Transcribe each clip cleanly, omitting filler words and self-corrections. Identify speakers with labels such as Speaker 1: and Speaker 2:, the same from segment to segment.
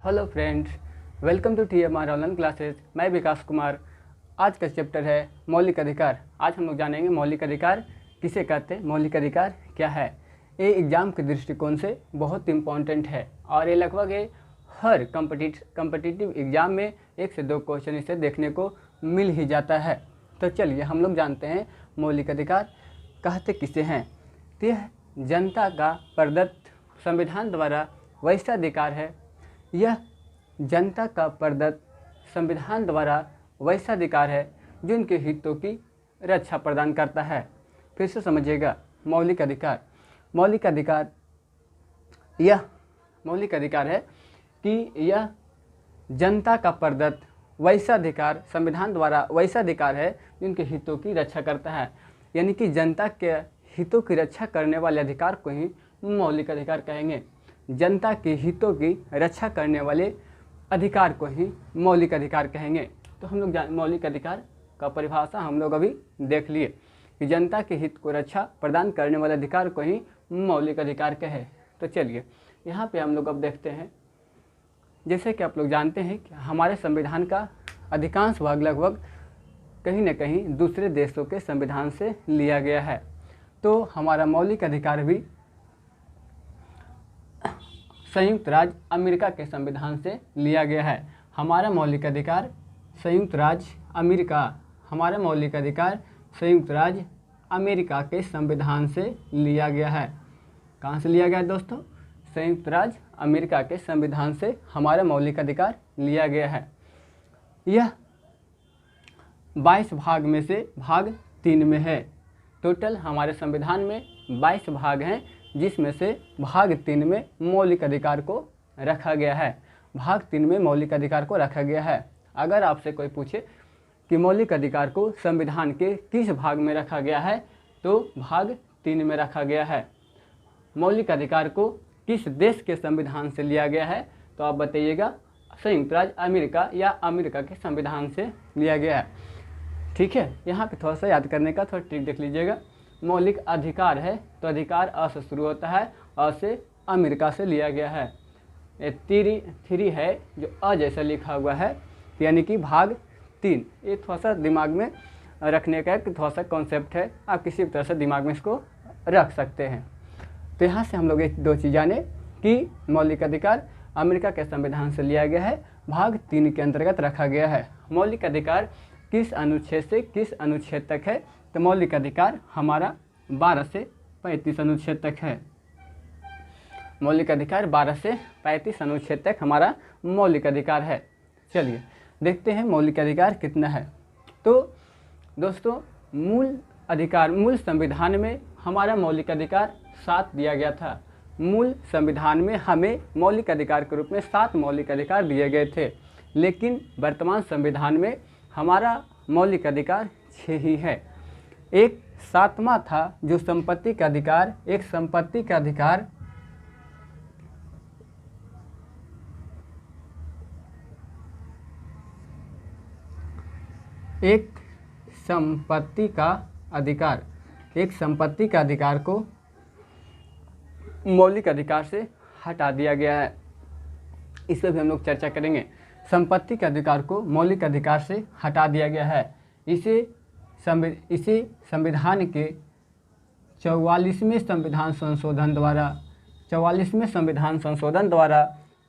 Speaker 1: Hello friends, welcome to TMR online classes. मैं विकास कुमार। आज का चैप्टर है मौलिक अधिकार। आज हम लोग जानेंगे मौलिक अधिकार किसे कहते हैं, मौलिक अधिकार क्या है। ये एग्ज़ाम के दृष्टिकोण से बहुत इम्पॉर्टेंट है और ये लगभग हर कम्पिटिटिव एग्ज़ाम में 1 से 2 क्वेश्चन इसे देखने को मिल ही जाता है। तो चलिए हम लोग जानते हैं मौलिक अधिकार कहते किसे हैं। तो यह जनता का प्रदत्त संविधान द्वारा वैसा अधिकार है, यह जनता का प्रदत्त संविधान द्वारा वैसा अधिकार है जो उनके हितों की रक्षा प्रदान करता है। फिर से समझिएगा, मौलिक अधिकार यह मौलिक अधिकार है कि यह जनता का प्रदत्त वैसा अधिकार संविधान द्वारा वैसा अधिकार है जो उनके हितों की रक्षा करता है। यानी कि जनता के हितों की रक्षा करने वाले अधिकार को ही मौलिक अधिकार कहेंगे। जनता के हितों की रक्षा करने वाले अधिकार को ही मौलिक अधिकार कहेंगे। तो हम लोग मौलिक अधिकार का परिभाषा हम लोग अभी देख लिए कि जनता के हित को रक्षा प्रदान करने वाले अधिकार को ही मौलिक अधिकार कहे। तो चलिए यहाँ पे हम लोग अब देखते हैं। जैसे कि आप लोग जानते हैं कि हमारे संविधान का अधिकांश भाग लगभग कहीं न कहीं दूसरे देशों के संविधान से लिया गया है। तो हमारा मौलिक अधिकार भी संयुक्त राज्य अमेरिका के संविधान से लिया गया है। हमारा मौलिक अधिकार संयुक्त राज्य अमेरिका के संविधान से लिया गया है। कहाँ से लिया गया है दोस्तों? संयुक्त राज्य अमेरिका के संविधान से हमारा मौलिक अधिकार लिया गया है। यह 22 भाग में से भाग 3 में है। टोटल हमारे संविधान में 22 भाग हैं, जिसमें से भाग 3 में मौलिक अधिकार को रखा गया है। भाग 3 में मौलिक अधिकार को रखा गया है। अगर आपसे कोई पूछे कि मौलिक अधिकार को संविधान के किस भाग में रखा गया है, तो भाग 3 में रखा गया है। मौलिक अधिकार को किस देश के संविधान से लिया गया है, तो आप बताइएगा संयुक्त राज्य अमेरिका या अमेरिका के संविधान से लिया गया है। ठीक है, यहाँ पे थोड़ा सा याद करने का थोड़ा ट्रिक देख लीजिएगा। मौलिक अधिकार है तो अधिकार अ से शुरू होता है, अ से अमेरिका से लिया गया है। ये थ्री है जो अ जैसा लिखा हुआ है, यानी कि भाग 3। ये थोड़ा सा दिमाग में रखने का एक थोड़ा सा कॉन्सेप्ट है, आप किसी भी तरह से दिमाग में इसको रख सकते हैं। तो यहाँ से हम लोग एक 2 चीज़ जाने कि मौलिक अधिकार अमेरिका के संविधान से लिया गया है, भाग 3 के अंतर्गत रखा गया है। मौलिक अधिकार किस अनुच्छेद से किस अनुच्छेद तक है, तो मौलिक अधिकार हमारा 12 से 35 अनुच्छेद तक है। मौलिक अधिकार 12 से 35 अनुच्छेद तक हमारा मौलिक अधिकार है। चलिए देखते हैं मौलिक अधिकार कितना है। तो दोस्तों मूल संविधान में हमारा मौलिक अधिकार 7 दिया गया था। मूल संविधान में हमें मौलिक अधिकार के रूप में 7 मौलिक अधिकार दिए गए थे, लेकिन वर्तमान संविधान में हमारा मौलिक अधिकार 6 ही है। एक 7वां था जो संपत्ति का अधिकार। एक संपत्ति का अधिकार को मौलिक अधिकार से हटा दिया गया है। इस पर भी हम लोग चर्चा करेंगे। संपत्ति के अधिकार को मौलिक अधिकार से हटा दिया गया है। इसे संविधान के 44वें संविधान संशोधन द्वारा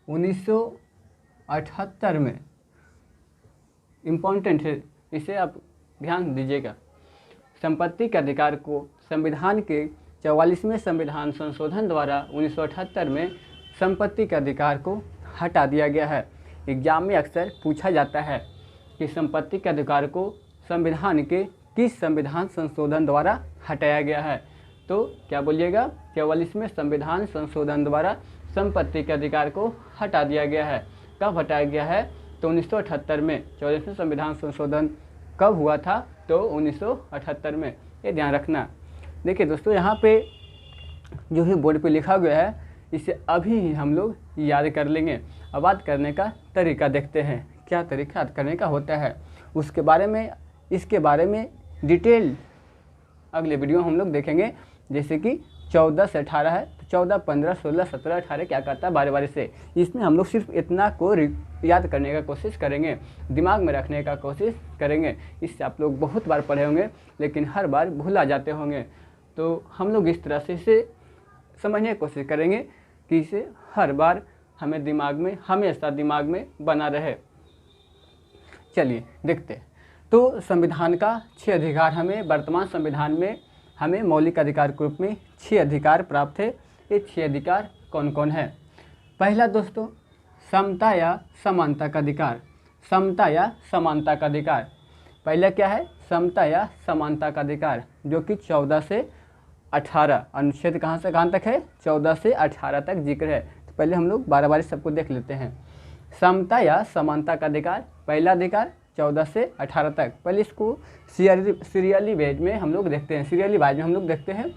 Speaker 1: 1978 में, इम्पॉर्टेंट है, इसे आप ध्यान दीजिएगा। संपत्ति के अधिकार को संविधान के 44वें संविधान संशोधन द्वारा 1978 में संपत्ति के अधिकार को हटा दिया गया है। एग्जाम में अक्सर पूछा जाता है कि संपत्ति के अधिकार को संविधान के किस संविधान संशोधन द्वारा हटाया गया है, तो क्या बोलिएगा? 44वें संविधान संशोधन द्वारा संपत्ति के अधिकार को हटा दिया गया है। कब हटाया गया है? तो 1978 में। 44वें संविधान संशोधन कब हुआ था? तो 1978 में। ये ध्यान रखना। देखिए दोस्तों, यहाँ पे जो है बोर्ड पे लिखा गया है, इसे अभी ही हम लोग याद कर लेंगे। अब बात करने का तरीका देखते हैं, क्या तरीका याद करने का होता है। इसके बारे में डिटेल अगले वीडियो हम लोग देखेंगे। जैसे कि 14 से 18 है, तो 14, 15, 16, 17, 18 क्या करता है बारी बारी से। इसमें हम लोग सिर्फ इतना को याद करने का कोशिश करेंगे, दिमाग में रखने का कोशिश करेंगे। इससे आप लोग बहुत बार पढ़े होंगे लेकिन हर बार भूला जाते होंगे। तो हम लोग इस तरह से इसे समझने की कोशिश करेंगे कि इसे हर बार हमें दिमाग में, हमेशा दिमाग में बना रहे। चलिए देखते हैं। तो संविधान का 6 अधिकार हमें, वर्तमान संविधान में हमें मौलिक अधिकार के रूप में 6 अधिकार प्राप्त है। ये 6 अधिकार कौन कौन है? पहला दोस्तों, समता या समानता का अधिकार। समता या समानता का अधिकार पहला क्या है? समता या समानता का अधिकार, जो कि 14 से 18 अनुच्छेद कहाँ से कहाँ तक है? 14 से 18 तक जिक्र है। तो पहले हम लोग बारी बारी सबको देख लेते हैं। समता या समानता का अधिकार, पहला अधिकार 14 से 18 तक। पहले इसको सीरियली वेज में हम लोग देखते हैं, सीरियली वाइज में हम लोग देखते हैं।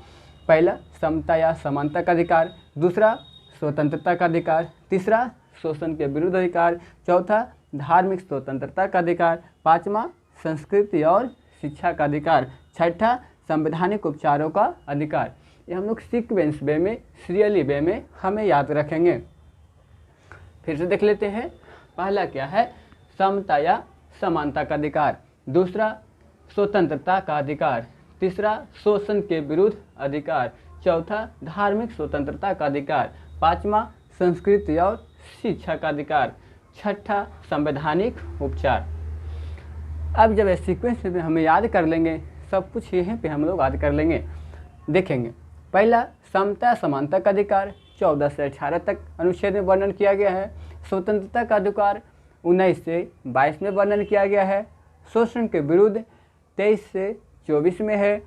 Speaker 1: पहला समता या समानता का अधिकार, दूसरा स्वतंत्रता का अधिकार, तीसरा शोषण के विरुद्ध अधिकार, चौथा धार्मिक स्वतंत्रता का अधिकार, पाँचवा संस्कृति और शिक्षा का अधिकार, छठा संवैधानिक उपचारों का अधिकार। ये हम लोग सीक्वेंस वे में, सीरियली वे में हमें याद रखेंगे। फिर से देख लेते हैं। पहला क्या है? समता या समानता का अधिकार, दूसरा स्वतंत्रता का अधिकार, तीसरा शोषण के विरुद्ध अधिकार, चौथा धार्मिक स्वतंत्रता का अधिकार, पाँचवा संस्कृति और शिक्षा का अधिकार, छठा संवैधानिक उपचार। अब जब इस सीक्वेंस में हमें याद कर लेंगे, सब कुछ यहीं पे हम लोग याद कर लेंगे। देखेंगे, पहला समता समानता का अधिकार 14 से 18 तक अनुच्छेद में वर्णन किया गया है। स्वतंत्रता का अधिकार 19 से 22 में वर्णन किया गया है। शोषण के विरुद्ध 23 से 24 में है।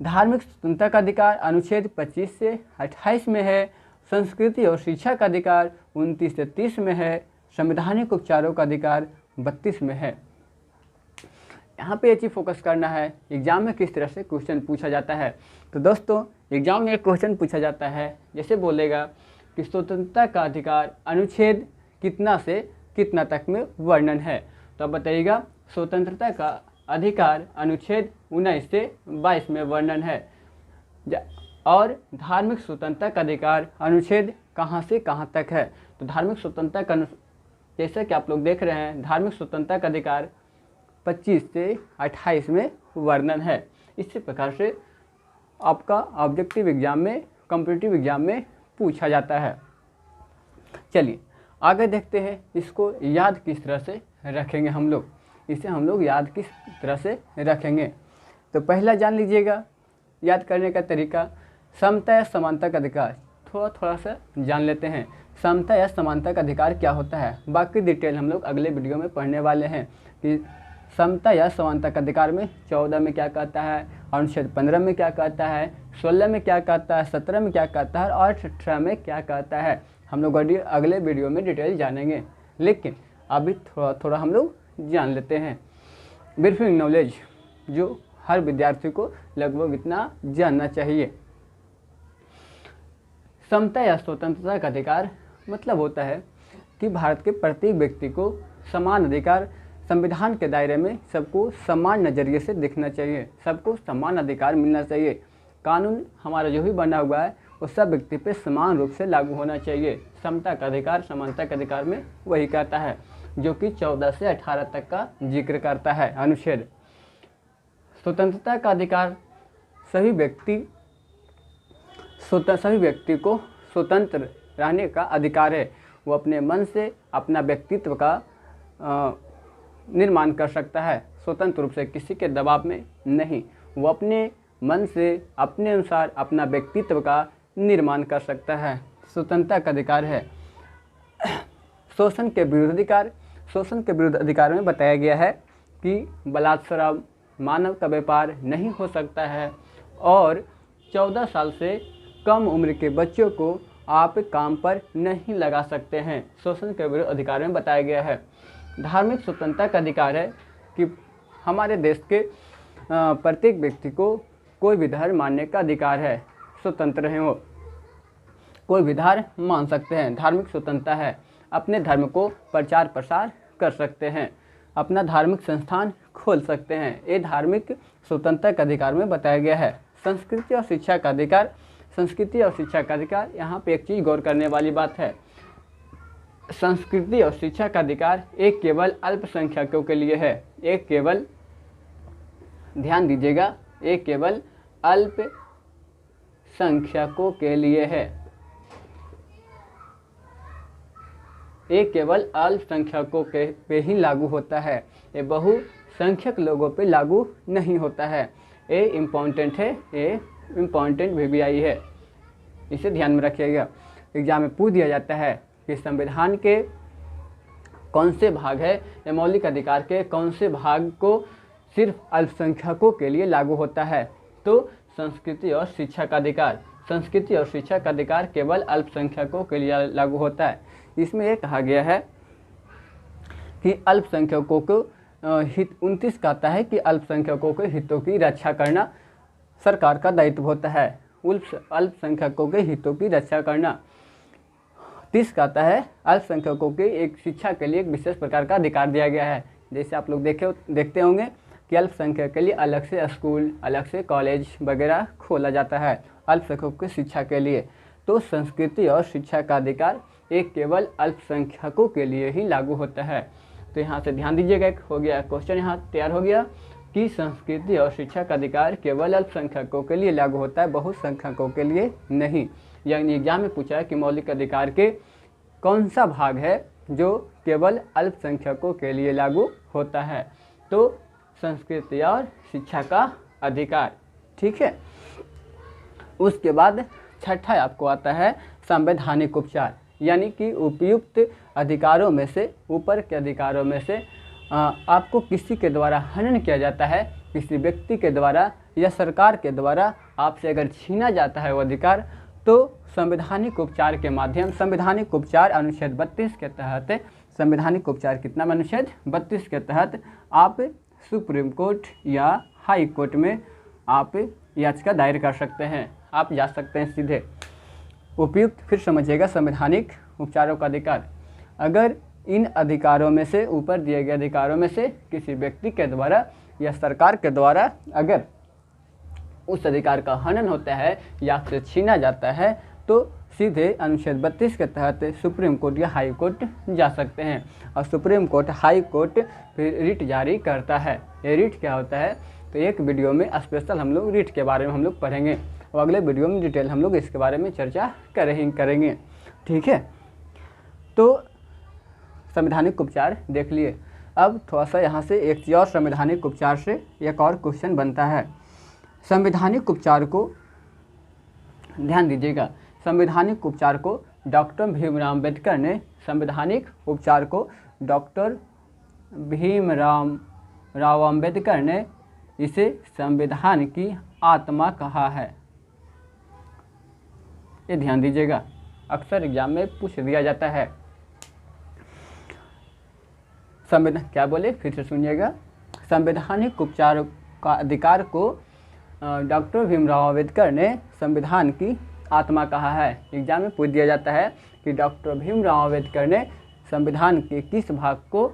Speaker 1: धार्मिक स्वतंत्रता का अधिकार अनुच्छेद 25 से 28 में है। संस्कृति और शिक्षा का अधिकार 29 से 30 में है। संवैधानिक उपचारों का अधिकार 32 में है। यहाँ पे ये चीज़ फोकस करना है, एग्जाम में किस तरह से क्वेश्चन पूछा जाता है। तो दोस्तों एग्जाम में एक क्वेश्चन पूछा जाता है, जैसे बोलेगा कि स्वतंत्रता का अधिकार अनुच्छेद कितना से कितना तक में वर्णन है। तो अब बताइएगा स्वतंत्रता का अधिकार अनुच्छेद 19 से 22 में वर्णन है, और धार्मिक स्वतंत्रता का अधिकार अनुच्छेद कहाँ से कहाँ तक है। तो धार्मिक स्वतंत्रता का, जैसा कि आप लोग देख रहे हैं, धार्मिक स्वतंत्रता का अधिकार 25 से 28 में वर्णन है। इसी प्रकार से आपका ऑब्जेक्टिव एग्जाम में, कॉम्पिटिटिव एग्जाम में पूछा जाता है। चलिए आगे देखते हैं, इसको याद किस तरह से रखेंगे हम लोग, इसे हम लोग याद किस तरह से रखेंगे। तो पहला जान लीजिएगा याद करने का तरीका, समता या समानता का अधिकार। थोड़ा सा जान लेते हैं, समता या समानता का अधिकार क्या होता है। बाकी डिटेल हम लोग अगले वीडियो में पढ़ने वाले हैं कि समता या समानता का अधिकार में 14 में क्या कहता है, अनुच्छेद 15 में क्या कहता है, 16 में क्या कहता है, 17 में क्या कहता है और 18 में क्या कहता है। हम लोग अगले वीडियो में डिटेल जानेंगे, लेकिन अभी थोड़ा थोड़ा हम लोग जान लेते हैं। ब्रीफिंग नॉलेज, जो हर विद्यार्थी को लगभग इतना जानना चाहिए। समता या स्वतंत्रता का अधिकार मतलब होता है कि भारत के प्रत्येक व्यक्ति को समान अधिकार, संविधान के दायरे में सबको समान नज़रिए से देखना चाहिए, सबको समान अधिकार मिलना चाहिए। कानून हमारा जो भी बना हुआ है वो सब व्यक्ति पे समान रूप से लागू होना चाहिए। समता का अधिकार समानता के अधिकार में वही कहता है, जो कि 14 से 18 तक का जिक्र करता है अनुच्छेद। स्वतंत्रता का अधिकार सभी व्यक्ति को स्वतंत्र रहने का अधिकार है। वो अपने मन से अपना व्यक्तित्व का निर्माण कर सकता है, स्वतंत्र रूप से, किसी के दबाव में नहीं। वो अपने मन से अपने अनुसार अपना व्यक्तित्व का निर्माण कर सकता है, स्वतंत्रता का अधिकार है। शोषण के विरुद्ध अधिकार, शोषण के विरुद्ध अधिकार में बताया गया है कि बलात्कार, मानव का व्यापार नहीं हो सकता है, और 14 साल से कम उम्र के बच्चों को आप काम पर नहीं लगा सकते हैं। शोषण के विरुद्ध अधिकार में बताया गया है। धार्मिक स्वतंत्रता का अधिकार है कि हमारे देश के प्रत्येक व्यक्ति को कोई भी धर्म मानने का अधिकार है, स्वतंत्र हैं वो, कोई भी धर्म मान सकते हैं, धार्मिक स्वतंत्रता है। अपने धर्म को प्रचार प्रसार कर सकते हैं, अपना धार्मिक संस्थान खोल सकते हैं। ये धार्मिक स्वतंत्रता के अधिकार में बताया गया है। संस्कृति और शिक्षा का अधिकार, संस्कृति और शिक्षा का अधिकार। यहाँ पे एक चीज़ गौर करने वाली बात है, संस्कृति और शिक्षा का अधिकार एक केवल अल्पसंख्यकों के लिए है, एक केवल, ध्यान दीजिएगा, एक केवल अल्पसंख्यकों के लिए है, एक केवल अल्पसंख्यकों के पे ही लागू होता है, ये बहुसंख्यक लोगों पे लागू नहीं होता है। ये इम्पॉर्टेंट है, ये इम्पॉर्टेंट VBI है, इसे ध्यान में रखिएगा। एग्जाम में पूछ दिया जाता है कि संविधान के कौन से भाग है या मौलिक अधिकार के कौन से भाग को सिर्फ अल्पसंख्यकों के लिए लागू होता है, तो संस्कृति और शिक्षा का अधिकार, संस्कृति और शिक्षा का अधिकार केवल अल्पसंख्यकों के लिए लागू होता है। इसमें यह कहा गया है कि अल्पसंख्यकों को हित 29 कहता है कि अल्पसंख्यकों के हितों की रक्षा करना सरकार का दायित्व होता है, अल्पसंख्यकों के हितों की रक्षा करना। 30 कहता है अल्पसंख्यकों के एक शिक्षा के लिए एक विशेष प्रकार का अधिकार दिया गया है। जैसे आप लोग देखते होंगे कि अल्पसंख्यक के लिए अलग से स्कूल, अलग से कॉलेज वगैरह खोला जाता है अल्पसंख्यकों की शिक्षा के लिए। तो संस्कृति और शिक्षा का अधिकार एक केवल अल्पसंख्यकों के लिए ही लागू होता है। तो यहाँ से ध्यान दीजिएगा, एक हो गया क्वेश्चन यहाँ तैयार हो गया कि संस्कृति और शिक्षा का अधिकार केवल अल्पसंख्यकों के लिए लागू होता है, बहुसंख्यकों के लिए नहीं। यानी एग्जाम में पूछा है कि मौलिक अधिकार के कौन सा भाग है जो केवल अल्पसंख्यकों के लिए लागू होता है, तो संस्कृति और शिक्षा का अधिकार। ठीक है, उसके बाद छठा आपको आता है संवैधानिक उपचार, यानी कि उपयुक्त अधिकारों में से, ऊपर के अधिकारों में से आपको किसी के द्वारा हनन किया जाता है, किसी व्यक्ति के द्वारा या सरकार के द्वारा आपसे अगर छीना जाता है वो अधिकार, तो संवैधानिक उपचार के माध्यम, संवैधानिक उपचार अनुच्छेद 32 के तहत, संवैधानिक उपचार कितना में, अनुच्छेद 32 के तहत आप सुप्रीम कोर्ट या हाई कोर्ट में आप याचिका दायर कर सकते हैं, आप जा सकते हैं सीधे। उपयुक्त, फिर समझिएगा, संवैधानिक उपचारों का अधिकार, अगर इन अधिकारों में से, ऊपर दिए गए अधिकारों में से किसी व्यक्ति के द्वारा या सरकार के द्वारा अगर उस अधिकार का हनन होता है या आपसे छीना जाता है, तो सीधे अनुच्छेद 32 के तहत सुप्रीम कोर्ट या हाई कोर्ट जा सकते हैं। और सुप्रीम कोर्ट, हाई कोर्ट फिर रिट जारी करता है। ये रिट क्या होता है, तो एक वीडियो में स्पेशल हम लोग रिट के बारे में हम लोग पढ़ेंगे और अगले वीडियो में डिटेल हम लोग इसके बारे में चर्चा करेंगे। ठीक है, तो संवैधानिक उपचार देख लिए। अब थोड़ा सा यहाँ से एक चीज़ और संवैधानिक उपचार से एक और क्वेश्चन बनता है। संवैधानिक उपचार को ध्यान दीजिएगा, संवैधानिक उपचार को डॉक्टर भीमराव अम्बेडकर ने, संवैधानिक उपचार को डॉक्टर भीमराव अम्बेडकर ने इसे संविधान की आत्मा कहा है। ये ध्यान दीजिएगा, अक्सर एग्जाम में पूछ दिया जाता है। संविधान क्या बोले, फिर से सुनिएगा, संवैधानिक उपचार का अधिकार को डॉक्टर भीमराव अम्बेडकर ने संविधान की आत्मा कहा है। एग्जाम में पूछ दिया जाता है कि डॉक्टर भीमराव अम्बेडकर ने संविधान के किस भाग को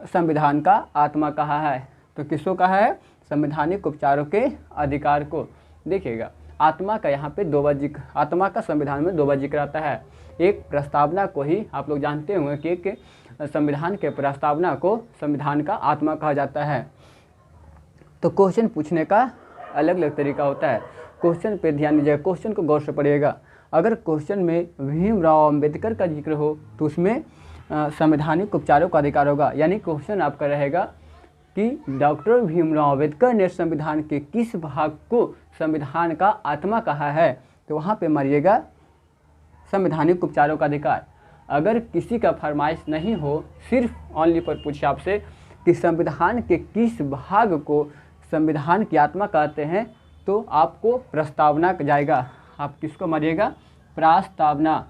Speaker 1: संविधान का आत्मा कहा है, तो किसको कहा है, संवैधानिक उपचारों के अधिकार को। देखिएगा, आत्मा का यहाँ पे 2 बार जिक्र, आत्मा का संविधान में 2 बार जिक्र आता है। एक प्रस्तावना को ही आप लोग जानते होंगे कि एक संविधान के प्रस्तावना को संविधान का आत्मा कहा जाता है। तो क्वेश्चन पूछने का अलग अलग तरीका होता है, क्वेश्चन पे ध्यान दीजिएगा, क्वेश्चन को गौर से पढ़िएगा। अगर क्वेश्चन में भीमराव अम्बेडकर का जिक्र हो तो उसमें संवैधानिक उपचारों का अधिकार होगा, यानी क्वेश्चन आपका रहेगा कि डॉक्टर भीमराव अम्बेडकर ने संविधान के किस भाग को संविधान का आत्मा कहा है, तो वहाँ पे मारिएगा संवैधानिक उपचारों का अधिकार। अगर किसी का फरमाइश नहीं हो, सिर्फ ऑनली पर पूछे आपसे कि संविधान के किस भाग को संविधान की आत्मा कहते हैं, तो आपको प्रस्तावना जाएगा। आप किसको मारिएगा, प्रस्तावना।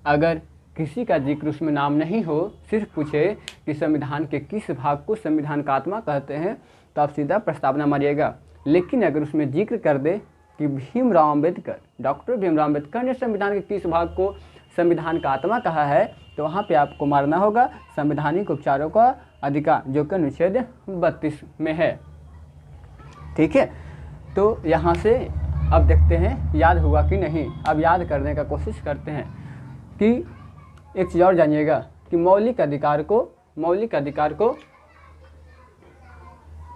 Speaker 1: अगर किसी का जिक्र उसमें नाम नहीं हो, सिर्फ पूछे कि संविधान के किस भाग को संविधान का आत्मा कहते हैं, तो आप सीधा प्रस्तावना मारिएगा। लेकिन अगर उसमें जिक्र कर दे कि भीमराव अम्बेडकर, डॉक्टर भीमराव अम्बेडकर ने संविधान के किस भाग को संविधान का आत्मा कहा है, तो वहाँ पे आपको मारना होगा संवैधानिक उपचारों का अधिकार, जो कि अनुच्छेद 32 में है। ठीक है, तो यहाँ से अब देखते हैं याद हुआ कि नहीं। अब याद करने का कोशिश करते हैं कि एक चीज़ और जानिएगा कि मौलिक अधिकार को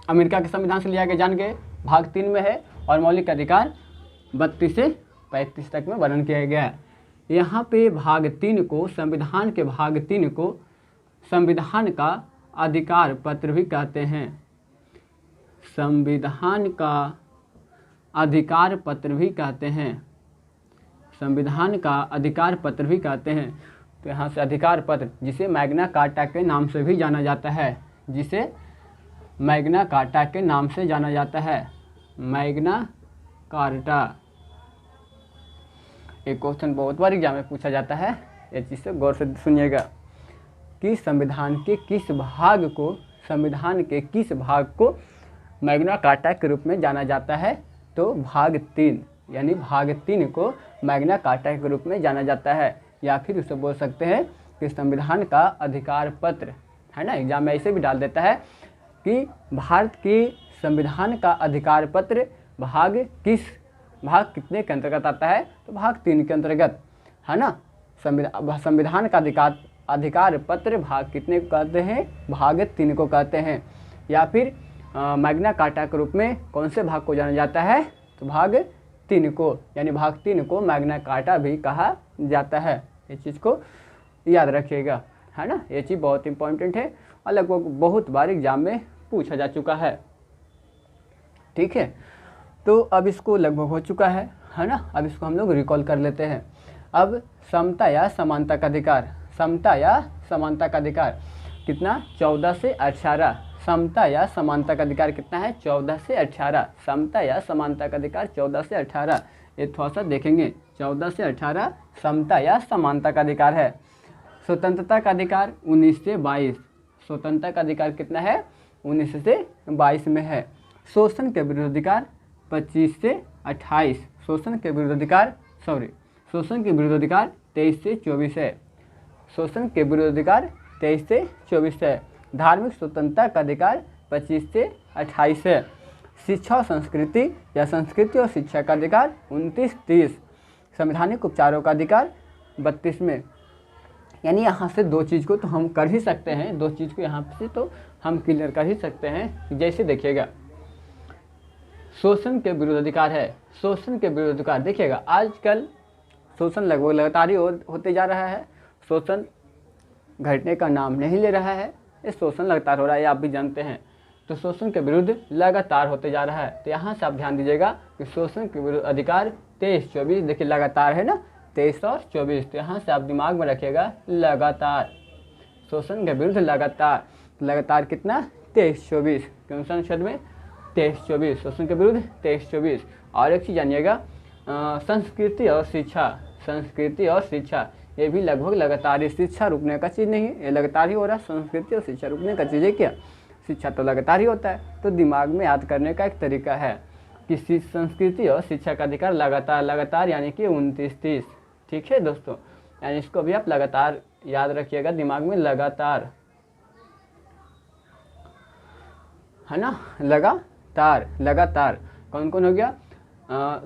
Speaker 1: अमेरिका के संविधान से लिया गया, जान गए, भाग 3 में है, और मौलिक अधिकार 32 से 35 तक में वर्णन किया गया है। यहाँ पे भाग 3 को, संविधान के भाग 3 को संविधान का अधिकार पत्र भी कहते हैं। संविधान का अधिकार पत्र भी कहते हैं। संविधान का अधिकार पत्र भी कहते हैं। तो यहाँ से अधिकार पत्र, जिसे मैग्ना कार्टा के नाम से भी जाना जाता है, जिसे मैग्ना कार्टा के नाम से जाना जाता है, मैग्ना कार्टा। एक क्वेश्चन बहुत बार एग्जाम में पूछा जाता है, ये चीज़ से गौर से सुनिएगा कि संविधान के किस भाग को मैग्ना कार्टा के रूप में जाना जाता है। तो भाग 3, यानी भाग 3 को मैग्ना कार्टा के रूप में जाना जाता है, या फिर उसे बोल सकते हैं कि संविधान का अधिकार पत्र, है ना। एग्जाम में ऐसे भी डाल देता है कि भारत के संविधान का अधिकार पत्र भाग कितने के अंतर्गत आता है। तो भाग 3 के अंतर्गत, है ना। संविधान का अधिकार पत्र भाग कितने को कहते हैं, भाग 3 को कहते हैं। या फिर मैग्ना कार्टा के रूप में कौन से भाग को जाना जाता है, तो भाग 3 को, यानी भाग 3 को मैग्ना कार्टा भी कहा जाता है। ये चीज़ को याद रखिएगा, है ना। ये चीज़ बहुत इंपॉर्टेंट है और लगभग बहुत बार एग्जाम में पूछा जा चुका है, ठीक है। तो अब इसको लगभग हो चुका है ना। अब इसको हम लोग रिकॉल कर लेते हैं। अब समता या समानता का अधिकार, समता या समानता का अधिकार कितना, 14 से 18। समता या समानता का अधिकार कितना है, 14 से 18। समता या समानता का अधिकार 14 से 18। ये थोड़ा सा देखेंगे, 14 से 18 समता या समानता का अधिकार है। स्वतंत्रता का अधिकार 19 से 22। स्वतंत्रता का अधिकार कितना है, 19 से 22 में है। शोषण के विरुद्ध अधिकार 25 से 28। शोषण के विरुद्ध अधिकार 23 से 24 है। शोषण के विरुद्ध अधिकार 23 से 24 है। धार्मिक स्वतंत्रता का अधिकार 25 से 28 है। शिक्षा और संस्कृति या संस्कृति और शिक्षा का अधिकार 29-30। संवैधानिक उपचारों का अधिकार 32 में। यानी यहाँ से दो चीज़ को तो हम कर ही सकते हैं, दो चीज़ को यहाँ से तो हम क्लियर कर ही सकते हैं। जैसे देखिएगा, शोषण के विरुद्ध अधिकार है। शोषण के विरुद्ध अधिकार देखिएगा, आजकल शोषण लगभग लगातार ही होते जा रहा है। शोषण घटने का नाम नहीं ले रहा है, ये शोषण लगातार हो रहा है, आप भी जानते हैं। तो शोषण के विरुद्ध लगातार होते जा रहा है। तो यहाँ से आप ध्यान दीजिएगा कि शोषण के विरुद्ध अधिकार 23-24, देखिए लगातार है ना, 23 और 24। तो यहाँ से आप दिमाग में रखिएगा लगातार, शोषण के विरुद्ध लगातार। लगातार कितना, 23-24, कौन सा अनुच्छेद में, 23-24। शोषण के विरुद्ध 23-24। और एक चीज़ जानिएगा, संस्कृति और शिक्षा, संस्कृति और शिक्षा, ये भी लगभग लगातार ही। शिक्षा रुकने का चीज़ नहीं है, ये लगातार ही हो रहा है। संस्कृति और शिक्षा रुकने का चीज़ है क्या, शिक्षा तो लगातार ही होता है। तो दिमाग में याद करने का एक तरीका है कि संस्कृति और शिक्षा का अधिकार लगातार यानी कि 29-30, ठीक है दोस्तों। यानी इसको भी आप लगातार याद रखिएगा दिमाग में, लगातार, है ना, लगातार। कौन कौन हो गया,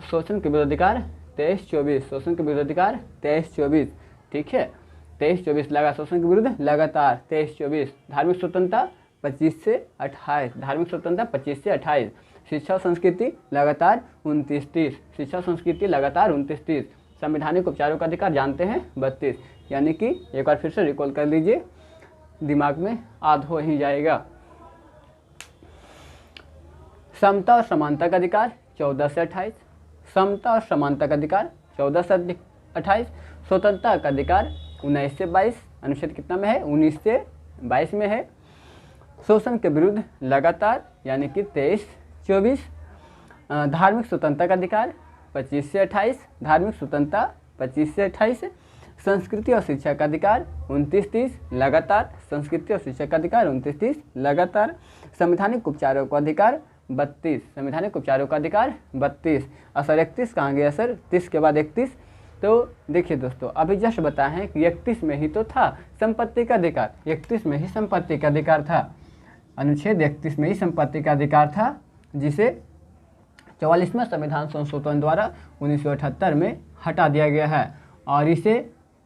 Speaker 1: शोषण के विरुद्ध अधिकार 23-24, शोषण के विरुद्ध अधिकार 23-24, ठीक है। 23-24 लगा, शोषण के विरुद्ध लगातार 23-24। धार्मिक स्वतंत्रता 25 से 28, धार्मिक स्वतंत्रता 25 से 28। शिक्षा और संस्कृति लगातार 29-30, शिक्षा और संस्कृति लगातार 29-30। संवैधानिक उपचारों का अधिकार जानते हैं 32। यानी कि एक बार फिर से रिकॉल कर लीजिए, दिमाग में याद हो ही जाएगा। समता और समानता का अधिकार 14 से 28। समता और समानता का अधिकार 14 से 28। स्वतंत्रता का अधिकार 19 से 22, अनुच्छेद कितना में है, 19 से 22 में है। शोषण के विरुद्ध लगातार यानी कि 23-24। धार्मिक स्वतंत्रता का अधिकार 25 से 28, धार्मिक स्वतंत्रता 25 से 28। संस्कृति और शिक्षा का अधिकार 29-30 लगातार, संस्कृति और शिक्षा का अधिकार 29-30 लगातार। संवैधानिक उपचारों का अधिकार 32, संवैधानिक उपचारों का अधिकार 32। असर 31 कहाँ गया सर, 30 के बाद 31। तो देखिए दोस्तों, अभी जस्ट बताए हैं कि 31 में ही तो था संपत्ति का अधिकार, 31 में ही संपत्ति का अधिकार था, अनुच्छेद 31 में ही संपत्ति का अधिकार था, जिसे 44वें संविधान संशोधन द्वारा 1978 में हटा दिया गया है और इसे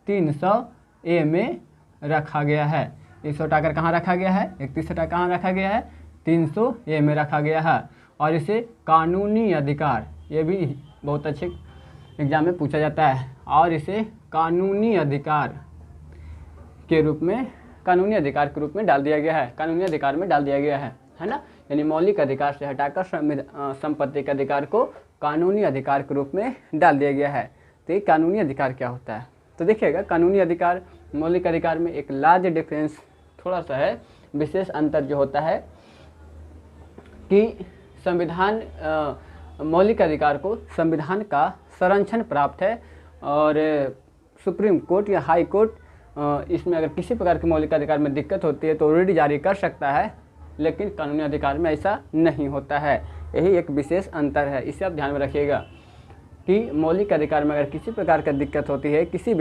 Speaker 1: 300A में रखा गया है। इसे हटाकर कहाँ रखा गया है? 31 हटा कहाँ रखा गया है? 300A में रखा गया है। और इसे कानूनी अधिकार, ये भी बहुत अच्छे एग्जाम में पूछा जाता है, और इसे कानूनी अधिकार के रूप में डाल दिया गया है, कानूनी अधिकार में डाल दिया गया है ना। यानी मौलिक अधिकार से हटाकर संपत्ति के अधिकार को कानूनी अधिकार के रूप में डाल दिया गया है। तो ये कानूनी अधिकार क्या होता है? तो देखिएगा, कानूनी अधिकार मौलिक अधिकार में एक लार्ज डिफरेंस थोड़ा सा है, विशेष अंतर जो होता है कि संविधान मौलिक अधिकार को संविधान का संरक्षण प्राप्त है और सुप्रीम कोर्ट या हाई कोर्ट इसमें अगर किसी प्रकार के मौलिक अधिकार में दिक्कत होती है तो रिट जारी कर सकता है, लेकिन कानूनी अधिकार में ऐसा नहीं होता है। यही एक विशेष अंतर है, इसे आप ध्यान में रखिएगा कि मौलिक अधिकार में अगर किसी प्रकार का दिक्कत होती है किसी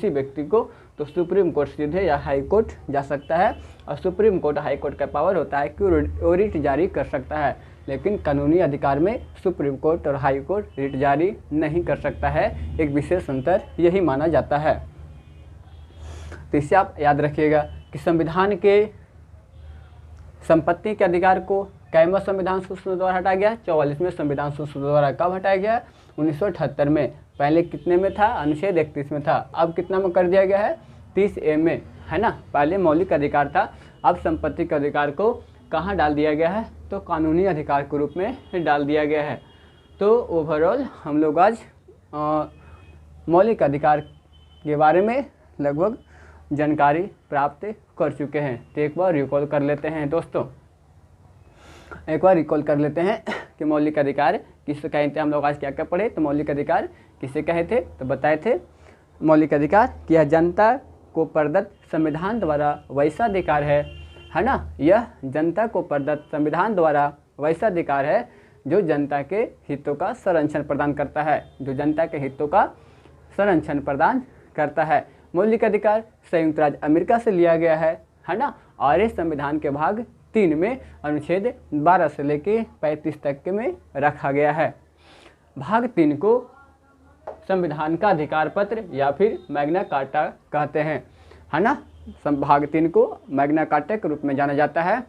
Speaker 1: व्यक्ति को, तो सुप्रीम कोर्ट सीधे या हाई कोर्ट जा सकता है और सुप्रीम कोर्ट हाई कोर्ट का पावर होता है कि वो रिट जारी कर सकता है। लेकिन कानूनी अधिकार में सुप्रीम कोर्ट और हाई कोर्ट रिट जारी नहीं कर सकता है। एक विशेष अंतर यही माना जाता है। तो इससे आप याद रखिएगा कि संविधान के संपत्ति के अधिकार को कैमरा संविधान संशोधन द्वारा हटाया गया। 44वें संविधान संशोधन द्वारा कब हटाया गया? 1978 में। पहले कितने में था? अनुच्छेद 31 में था। अब कितना में कर दिया गया है? 30A में, है ना। पहले मौलिक अधिकार था, अब संपत्ति के अधिकार को कहाँ डाल दिया गया है? तो कानूनी अधिकार के रूप में डाल दिया गया है। तो ओवरऑल हम लोग आज मौलिक अधिकार के बारे में लगभग जानकारी प्राप्त कर चुके हैं। तो एक बार रिकॉल कर लेते हैं दोस्तों, कि मौलिक अधिकार किसे कहे थे। हम लोग आज क्या क्या पढ़े? तो मौलिक अधिकार किसे कहे थे? तो बताए थे मौलिक अधिकार कि यह जनता को प्रदत्त संविधान द्वारा वैसा अधिकार है ना। यह जनता को प्रदत्त संविधान द्वारा वैसा अधिकार है जो जनता के हितों का संरक्षण प्रदान करता है, मौलिक अधिकार संयुक्त राज्य अमेरिका से लिया गया है ना। और इस संविधान के भाग 3 में अनुच्छेद 12 से लेके 35 तक के में रखा गया है। भाग 3 को संविधान का अधिकार पत्र या फिर मैग्ना कार्टा कहते हैं, है ना। भाग 3 को मैग्ना कार्टा के रूप में जाना जाता है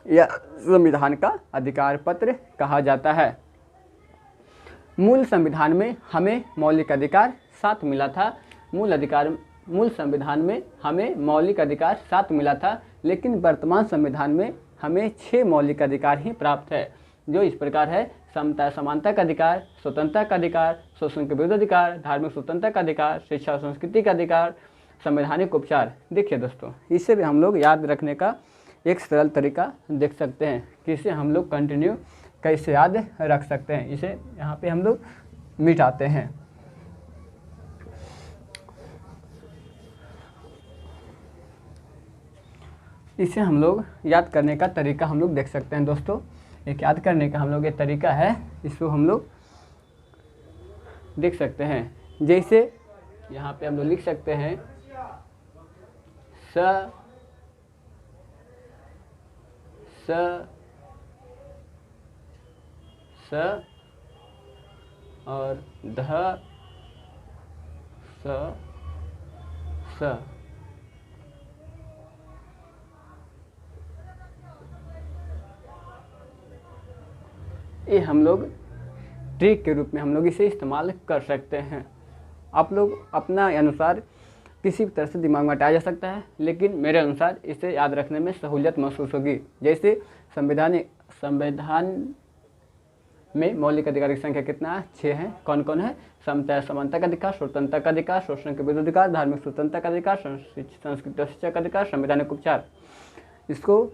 Speaker 1: या संविधान का अधिकार पत्र कहा जाता है। मूल संविधान में हमें मौलिक अधिकार 7 मिला था। मूल संविधान में हमें मौलिक अधिकार 7 मिला था, लेकिन वर्तमान संविधान में हमें 6 मौलिक अधिकार ही प्राप्त है, जो इस प्रकार है: समता समानता का अधिकार, स्वतंत्रता का अधिकार, शोषण के विरुद्ध अधिकार, धार्मिक स्वतंत्रता का अधिकार, शिक्षा और संस्कृति का अधिकार, संवैधानिक उपचार। देखिए दोस्तों, इसे भी हम लोग याद रखने का एक सरल तरीका देख सकते हैं कि इसे हम लोग कंटिन्यू कैसे याद रख सकते हैं। इसे यहाँ पे हम लोग मिटाते हैं। इसे हम लोग याद करने का तरीका हम लोग देख सकते हैं दोस्तों। एक याद करने का हम लोग ये तरीका है, इसको हम लोग देख सकते हैं। जैसे यहाँ पे हम लोग लिख सकते हैं स और ध स। ये हम लोग ट्रिक के रूप में हम लोग इसे इस्तेमाल कर सकते हैं। आप लोग अपना अनुसार किसी भी तरह से दिमाग में हटाया जा सकता है, लेकिन मेरे अनुसार इसे याद रखने में सहूलियत महसूस होगी। जैसे संविधान में मौलिक अधिकार की संख्या कितना है? 6 है। कौन कौन है? समता समानता का अधिकार, स्वतंत्रता का अधिकार, शोषण के विरुद्ध अधिकार, धार्मिक स्वतंत्रता का अधिकार, संस्कृति और शिक्षा का अधिकार, संवैधानिक उपचार। इसको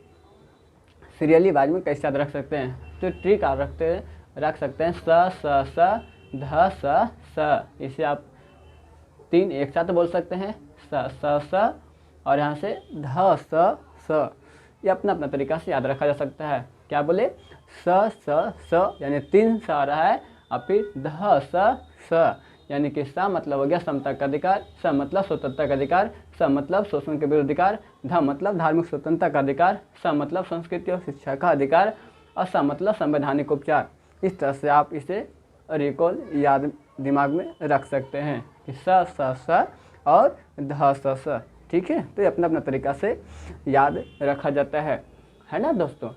Speaker 1: सीरियली वाइज में कैसे याद रख सकते हैं? तो ट्रिक आप रख सकते हैं स ध स। इसे आप 3 एक साथ बोल सकते हैं, स और यहाँ से ध स। ये अपना अपना तरीका से याद रखा जा सकता है। क्या बोले? स यानी 3 स आ रहा है, और फिर ध स यानी कि स मतलब हो गया समता का अधिकार, स मतलब स्वतंत्रता का अधिकार, स मतलब शोषण के विरुद्ध अधिकार, ध मतलब धार्मिक स्वतंत्रता का अधिकार, स मतलब संस्कृति और शिक्षा का अधिकार, और स मतलब संवैधानिक उपचार। इस तरह से आप इसे रिकॉल याद दिमाग में रख सकते हैं कि स और ध स। ठीक है, तो ये अपना अपना तरीका से याद रखा जाता है ना दोस्तों।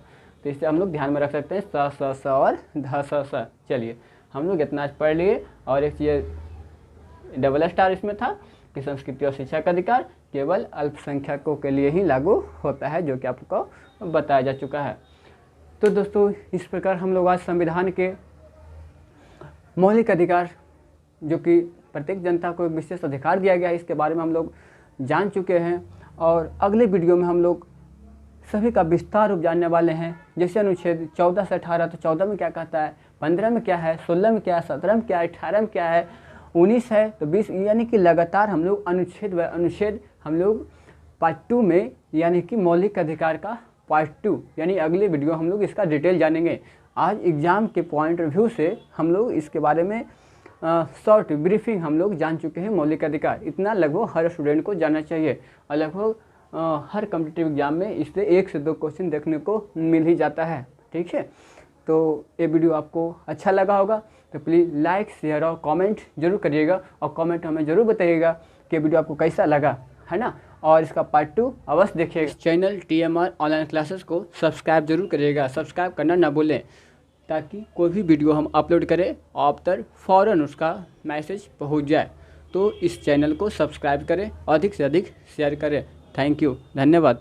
Speaker 1: तो इसे हम लोग ध्यान में रख सकते हैं स और ध स। चलिए हम लोग इतना आज पढ़ लिए। और एक ये डबल स्टार इसमें था कि संस्कृति और शिक्षा का अधिकार केवल अल्पसंख्यकों के लिए ही लागू होता है, जो कि आपको बताया जा चुका है। तो दोस्तों इस प्रकार हम लोग आज संविधान के मौलिक अधिकार, जो कि प्रत्येक जनता को एक विशेष अधिकार दिया गया है, इसके बारे में हम लोग जान चुके हैं। और अगले वीडियो में हम लोग सभी का विस्तार रूप जानने वाले हैं। जैसे अनुच्छेद 14 से 18, तो 14 में क्या कहता है, 15 में क्या है, 16 में क्या है, 17 में क्या है, 18 में क्या है, 19 है, तो 20, यानी कि लगातार हम लोग अनुच्छेद व अनुच्छेद हम लोग पार्ट 2 में, यानी कि मौलिक अधिकार का पार्ट 2, यानी अगले वीडियो हम लोग इसका डिटेल जानेंगे। आज एग्ज़ाम के पॉइंट ऑफ व्यू से हम लोग इसके बारे में शॉर्ट ब्रीफिंग हम लोग जान चुके हैं। मौलिक अधिकार इतना लगभग हर स्टूडेंट को जानना चाहिए, और लगभग हर कॉम्पिटिटिव एग्जाम में इससे 1 से 2 क्वेश्चन देखने को मिल ही जाता है। ठीक है, तो ये वीडियो आपको अच्छा लगा होगा तो प्लीज़ लाइक, शेयर और कमेंट जरूर करिएगा, और कमेंट हमें ज़रूर बताइएगा कि वीडियो आपको कैसा लगा, है ना। और इसका पार्ट 2 अवश्य देखिएगा। चैनल TMR ऑनलाइन क्लासेस को सब्सक्राइब जरूर करिएगा, सब्सक्राइब करना ना भूलें, ताकि कोई भी वीडियो हम अपलोड करें आप तक फ़ौरन उसका मैसेज पहुंच जाए। तो इस चैनल को सब्सक्राइब करें, अधिक से अधिक शेयर करें। थैंक यू, धन्यवाद।